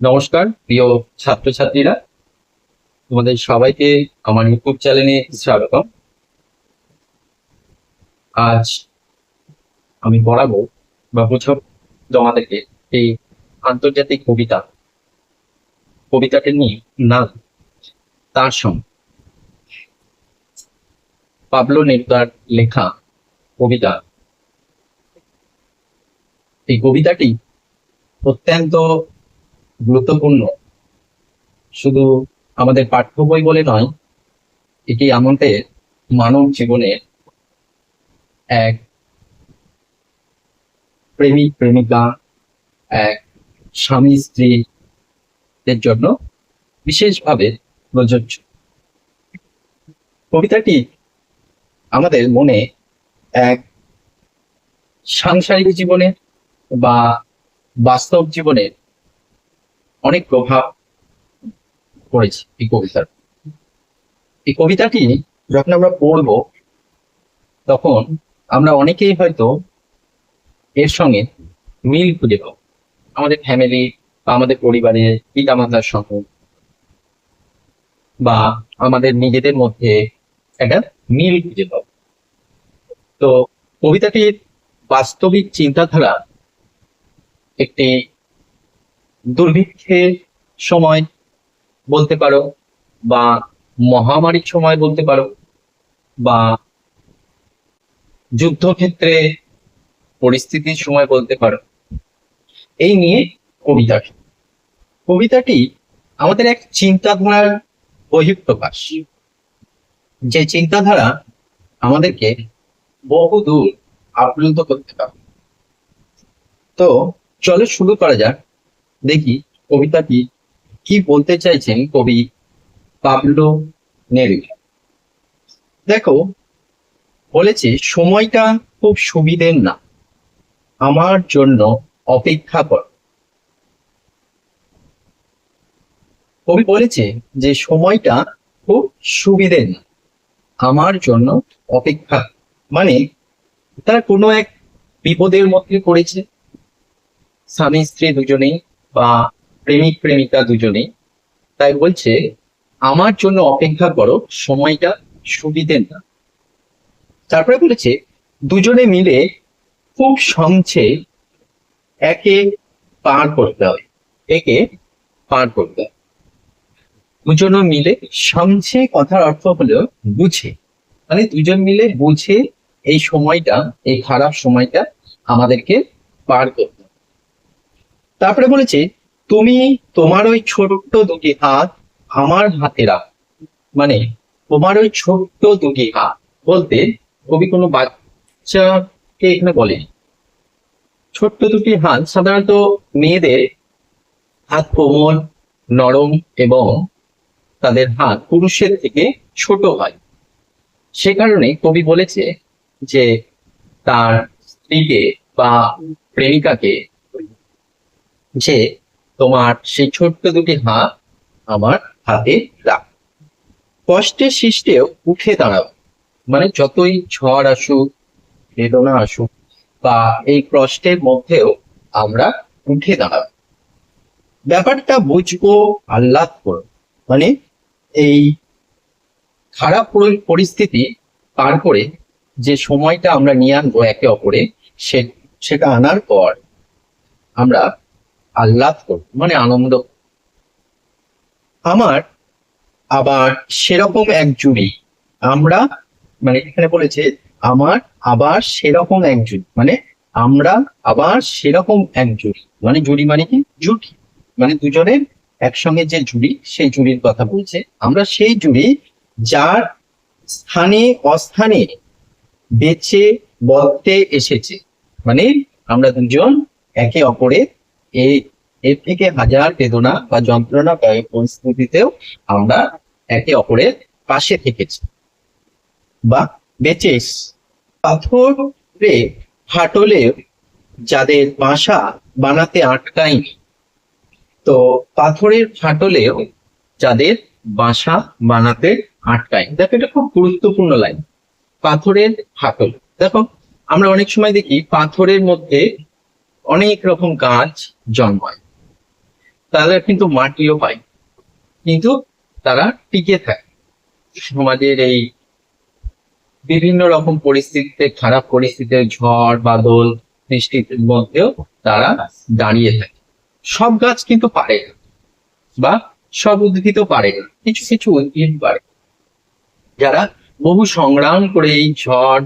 নমস্কার প্রিয় ছাত্রছাত্রীরা, তোমাদের সবাইকে আমার ইউটিউব চ্যানেলে স্বাগতম। আজ আমি পড়াবো বা বোঝাবো তোমাদেরকে এই আন্তর্জাতিক কবিতাটি নিয়ে নাম তার সঙ্গে পাবলো নেরুদার লেখা কবিতা। এই কবিতাটি অত্যন্ত গুরুত্বপূর্ণ, শুধু আমাদের পাঠ্য বই বলে নয়, এটি আমাদের মানব জীবনের এক প্রেমিক প্রেমিকা, এক স্বামী স্ত্রীদের জন্য বিশেষভাবে প্রযোজ্য। কবিতাটি আমাদের মনে এক সাংসারিক জীবনে বা বাস্তব জীবনে অনেক প্রভাব পড়েছে। এই কবিতাটি যখন আমরা পড়ব তখন আমরা অনেকেই হয়তো এর সঙ্গে মিল খুঁজে পাবো। আমাদের ফ্যামিলি বা আমাদের পরিবারের পিতামাতার সঙ্গে বা আমাদের নিজেদের মধ্যে একটা মিল খুঁজে পাবো। তো কবিতাটির বাস্তবিক চিন্তাধারা একটি দুর্ভিক্ষের সময় বলতে পারো, বা মহামারীর সময় বলতে পারো, বা যুদ্ধক্ষেত্রে পরিস্থিতির সময় বলতে পারো, এই নিয়ে কবিতাটি আমাদের এক চিন্তাধারার বহিঃপ্রকাশ, যে চিন্তাধারা আমাদেরকে বহুদূর আপ্লুত করতে পারে। তো চলো শুরু করা যাক, দেখি কবিতাটি কি বলতে চাইছেন কবি পাবলো নেরুদা। দেখো, বলেছে সময়টা খুব সুবিধের না, আমার জন্য অপেক্ষা কর। কবি বলেছে যে সময়টা খুব সুবিধের না, আমার জন্য অপেক্ষা। মানে তারা কোনো এক বিপদের মধ্যে পড়েছে, স্বামী স্ত্রী দুজনেই বা প্রেমিক প্রেমিকা দুজনেই, তাই বলছে আমার জন্য অপেক্ষা করো, সময়টা সুবিধের না। তারপরে বলেছে দুজনে মিলে খুব সমঝে একে পার করতে হয়, একে পার করতে হয়। দুজনে মিলে সমঝে কথার অর্থ হলো বুঝে, মানে দুজন মিলে বুঝে এই সময়টা, এই খারাপ সময়টা আমাদেরকে পার করতে হবে। তারপরে বলেছে তুমি তোমার ওই ছোট্ট দুটি হাত আমার হাতে রাখ। মানে তোমার ওই ছোট্ট দুটি হাত বলতে কবি কোনো বাচ্চাকে এখানে বলে। ছোট্ট দুটি হাত সাধারণত মেয়েদের হাত কোমল, নরম এবং তাদের হাত পুরুষের থেকে ছোট হয়। সে কারণে কবি বলেছে যে তার স্ত্রীকে বা প্রেমিকাকে যে তোমার সেই ছোট্ট দুটি হাত আমার হাতে রাখ। কষ্টে সৃষ্টেও উঠে দাঁড়াও, মানে যতই ঝড় আসুক, বেদনা আসুক, বা এই কষ্টের মধ্যেও আমরা উঠে দাঁড়াবো। ব্যাপারটা বুঝবো, আহ্লাদ করো। মানে এই খারাপ পরিস্থিতি পার করে যে সময়টা আমরা নিয়ে আনবো একে অপরে, সেটা আনার পর আমরা আহ্লাদ করব, মানে আনন্দ। আমার আবার সেরকম এক জুড়ি, আমরা, মানে এখানে বলেছে আমার আবার সেরকম এক জুড়ি, মানে আমরা আবার সেরকম এক জুড়ি, মানে জুড়ি মানে কি জুটি, মানে দুজনের একসঙ্গে যে জুড়ি, সেই জুড়ির কথা বলছে। আমরা সেই জুড়ি যার স্থানে অস্থানে বেঁচে বলতে এসেছে, মানে আমরা দুজন একে অপরের এই এর থেকে হাজার বেদনা বা যন্ত্রণা পরিস্থিতিতেও আমরা একে অপরের পাশে থেকেছি বা বেঁচে এসেছি। পাথরে ফাটলে যাদের বাসা বানাতে আটকায়নি, তো পাথরের ফাটলেও যাদের বাসা বানাতে আটকায়। দেখো, এটা খুব গুরুত্বপূর্ণ লাইন। পাথরের ফাটল, দেখো আমরা অনেক সময় দেখি পাথরের মধ্যে অনেক রকম গাছ জন্মায়। তারা কিন্তু মাটিও পায়, কিন্তু তারা টিকে থাকে সমাজের এই বিভিন্ন রকম পরিস্থিতিতে, খারাপ পরিস্থিতিতে, ঝড় বাদল বৃষ্টির মধ্যেও তারা দাঁড়িয়ে থাকে। সব গাছ কিন্তু পারে না, বা সব উদ্ভিদও পারে না, কিছু কিছু উদ্ভিদ পারে, যারা বহু সংগ্রাম করে এই ঝড়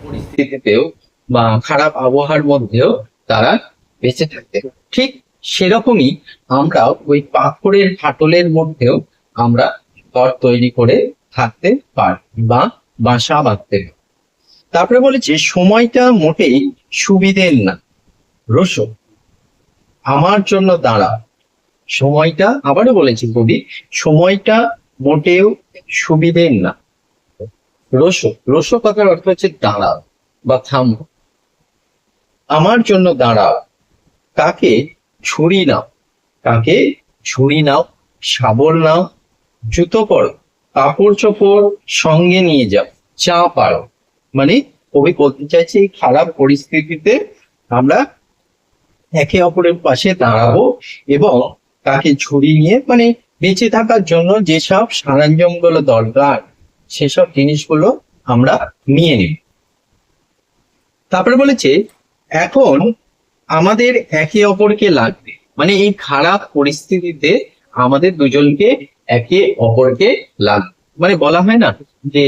পরিস্থিতিতেও বা খারাপ আবহাওয়ার মধ্যেও তারা বেঁচে থাকতে। ঠিক সেরকমই আমরা ওই পাথরের ফাটলের মধ্যেও আমরা ঘর তৈরি করে থাকতে পারি বা বাসা বাঁধতে পারি। তারপরে বলেছে সময়টা মোটেই সুবিধের না, রসো আমার জন্য দাঁড়া। সময়টা আবারও বলেছি কবি, সময়টা মোটেও সুবিধের না, রসো, রসো কথার অর্থ হচ্ছে দাঁড়াও বা থামো। আমার জন্য দাঁড়াও, কাকে ছুরি নাও, কাকে ছুরি নাও, শাবল নাও, জুতো পরো, কাপড় চোপড় সঙ্গে নিয়ে যাও, চা পারো। মানে কবি বলতে চাইছে এই খারাপ পরিস্থিতিতে আমরা একে অপরের পাশে দাঁড়াবো এবং তাকে ছুরি নিয়ে মানে বেঁচে থাকার জন্য যেসব সরঞ্জাম গুলো দরকার সেসব জিনিসগুলো আমরা নিয়ে নিব। তারপরে বলেছে এখন আমাদের একে অপরকে লাগবে, মানে এই খারাপ পরিস্থিতিতে আমাদের দুজনকে একে অপরকে লাগবে। মানে বলা হয় না যে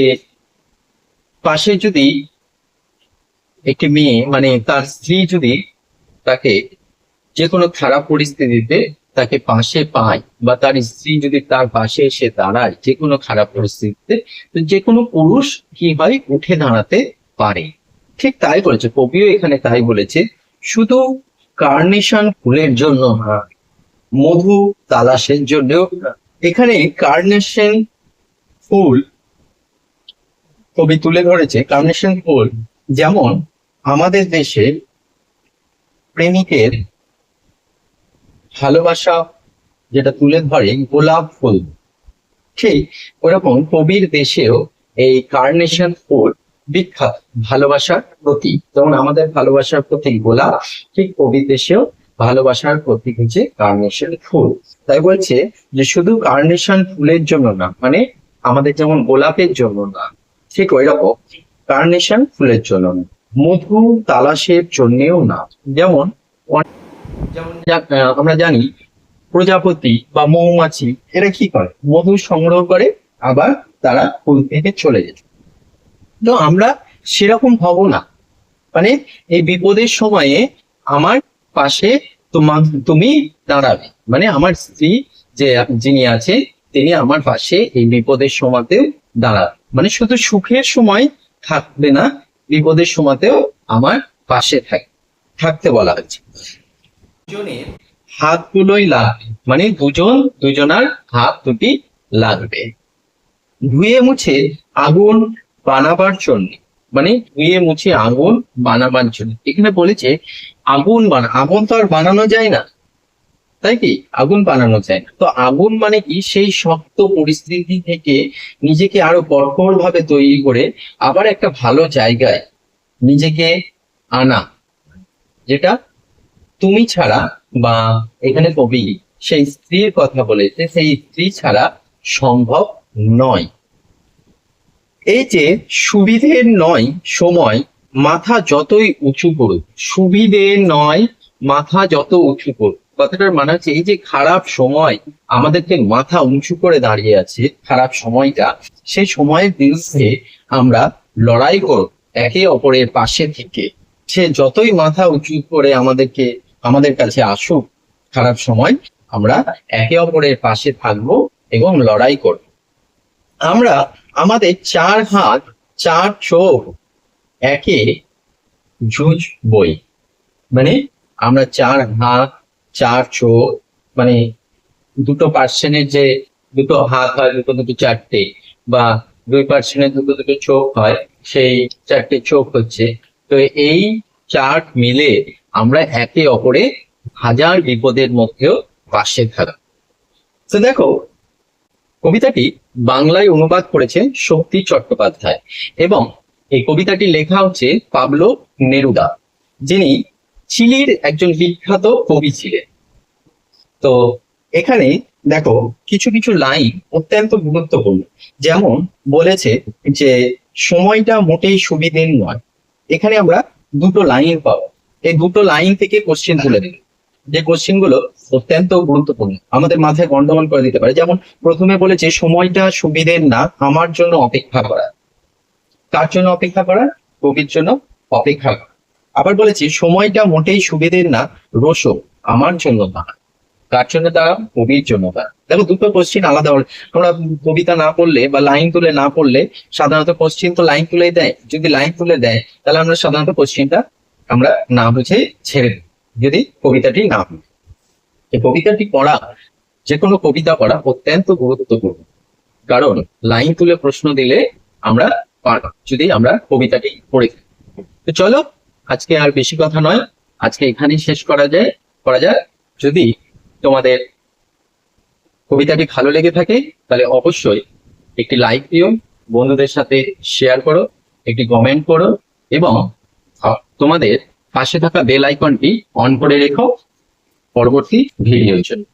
পাশে যদি একটি মেয়ে মানে তার স্ত্রী যদি তাকে যে কোনো খারাপ পরিস্থিতিতে তাকে পাশে পায়, বা তার স্ত্রী যদি তার পাশে এসে দাঁড়ায় যে কোনো খারাপ পরিস্থিতিতে, তো যে কোনো পুরুষ কি হয় উঠে দাঁড়াতে পারে। ঠিক তাই বলেছে কবিও এখানে, তাই বলেছে শুধু কার্নেশন ফুলের জন্য না, মধু তালাশের জন্যও না। এখানে কার্নেশন ফুল কবি তুলে ধরেছে, কার্নেশন ফুল যেমন আমাদের দেশে প্রেমিকের ভালোবাসা যেটা তুলে ধরে গোলাপ ফুল, ঠিক ওরকম কবির দেশেও এই কার্নেশন ফুল বিখ্যাত ভালোবাসার প্রতীক। যেমন আমাদের ভালোবাসার প্রতীক গোলাপ, ঠিক কবির দেশেও ভালোবাসার প্রতীক হচ্ছে কার্নেশন ফুল। তাই বলছে যে শুধু কার্নেশন ফুলের জন্য না, মানে আমাদের যেমন গোলাপের জন্য না, ঠিক ওই রকম কার্নেশন ফুলের জন্য না, মধু তালাশের জন্যেও না। যেমন যেমন আমরা জানি প্রজাপতি বা মৌমাছি এরা কি করে, মধু সংগ্রহ করে আবার তারা ফুল থেকে চলে যায়। তো আমরা সেরকম হব না, মানে এই বিপদের সময়ে আমার পাশে তুমি দাঁড়াবে, মানে আমার স্ত্রী যে যিনি আছে তিনি আমার পাশে এই বিপদের সময়তেও দাঁড়াবে, মানে শুধু সুখের সময় থাকবে না, বিপদের সময়তেও আমার পাশে থাকতে বলা হয়েছে। দুজনের হাতগুলোই লাগবে, মানে দুজনার হাত দুটি লাগবে। ধুয়ে মুছে আগুন বানাবার জন্য, মানে ধুয়ে মুছে আগুন বানাবার জন্য। এখানে বলেছে আগুন তো আর বানানো যায় না, তাই কি আগুন বানানো যায় না, তো আগুন মানে কি সেই শক্ত পরিস্থিতি থেকে নিজেকে আরো কঠোর ভাবে তৈরি করে আবার একটা ভালো জায়গায় নিজেকে আনা, যেটা তুমি ছাড়া, বা এখানে কবি সেই স্ত্রীর কথা বলেছে, সেই স্ত্রী ছাড়া সম্ভব নয়। এই যে সুবিধের নয় সময় মাথা যতই উঁচু করুক, সুবিধের নয় মাথা যত উঁচু করুক, কথাটার মানে হচ্ছে এই যে খারাপ সময় আমাদেরকে মাথা উঁচু করে দাঁড়িয়ে আছে, খারাপ সময়টা, সেই সময়ের বিরুদ্ধে আমরা লড়াই করব একে অপরের পাশে থেকে। সে যতই মাথা উঁচু করে আমাদের কাছে আসুক খারাপ সময়, আমরা একে অপরের পাশে থাকবো এবং লড়াই করব। আমরা আমাদের চার হাত চার চোখ একে জুঝবই, মানে আমরা চার হাত চার চোখ, মানে দুটো পার্সনের যে দুটো হাত হয় দুটো দুটো চারটে, বা দুই পার্সনের দুটো দুটো চোখ হয় সেই চারটে চোখ হচ্ছে, তো এই চার মিলে আমরা একে অপরে হাজার বিপদের মধ্যেও পাশে থাকবো। তো দেখো কবিতাটি বাংলায় অনুবাদ করেছেন শক্তি চট্টোপাধ্যায়, এবং এই কবিতাটি লেখা হচ্ছে পাবলো নেরুদা, যিনি চিলির একজন বিখ্যাত কবি ছিলেন। তো এখানে দেখো কিছু কিছু লাইন অত্যন্ত গুরুত্বপূর্ণ। যেমন বলেছে যে সময়টা মোটেই সুবিধের নয়। এখানে আমরা দুটো লাইন পাবো, এই দুটো লাইন থেকে কোশ্চেন তুলে দিই, যে কোশ্চেন গুলো অত্যন্ত গুরুত্বপূর্ণ, আমাদের মাথায় গন্ডগোল করে দিতে পারে। যেমন প্রথমে বলেছে সময়টা সুবিধের না, আমার জন্য অপেক্ষা করা। কার জন্য অপেক্ষা করা? কবির জন্য অপেক্ষা করা। আবার বলেছি সময়টা মোটেই সুবিধের না, রোশো আমার জন্য না। কার জন্য তারা? কবির জন্য তারা। দেখো দুটো কোশ্চিন আলাদা। আমরা কবিতা না পড়লে বা লাইন তুলে না পড়লে সাধারণত কোশ্চিন তো লাইন তুলে দেয়, যদি লাইন তুলে দেয় তাহলে আমরা সাধারণত কোশ্চিনটা আমরা না বুঝে ছেড়ে দিই, যদি কবিতাটি না বুঝি। এই কবিতাটি পড়া, যে কোনো কবিতা পড়া অত্যন্ত গুরুত্বপূর্ণ, কারণ লাইন তুলে প্রশ্ন দিলে আমরা পারব যদি আমরা কবিতাটি পড়ে থাকি। তো চলো, আজকে আর বেশি কথা নয়, আজকে এখানেই শেষ করা যায়। যদি তোমাদের কবিতাটি ভালো লেগে থাকে তাহলে অবশ্যই একটি লাইক দিও, বন্ধুদের সাথে শেয়ার করো, একটি কমেন্ট করো, এবং তোমাদের পাশে থাকা বেল আইকনটি অন করে রেখো পরবর্তী ভিডিওর জন্য।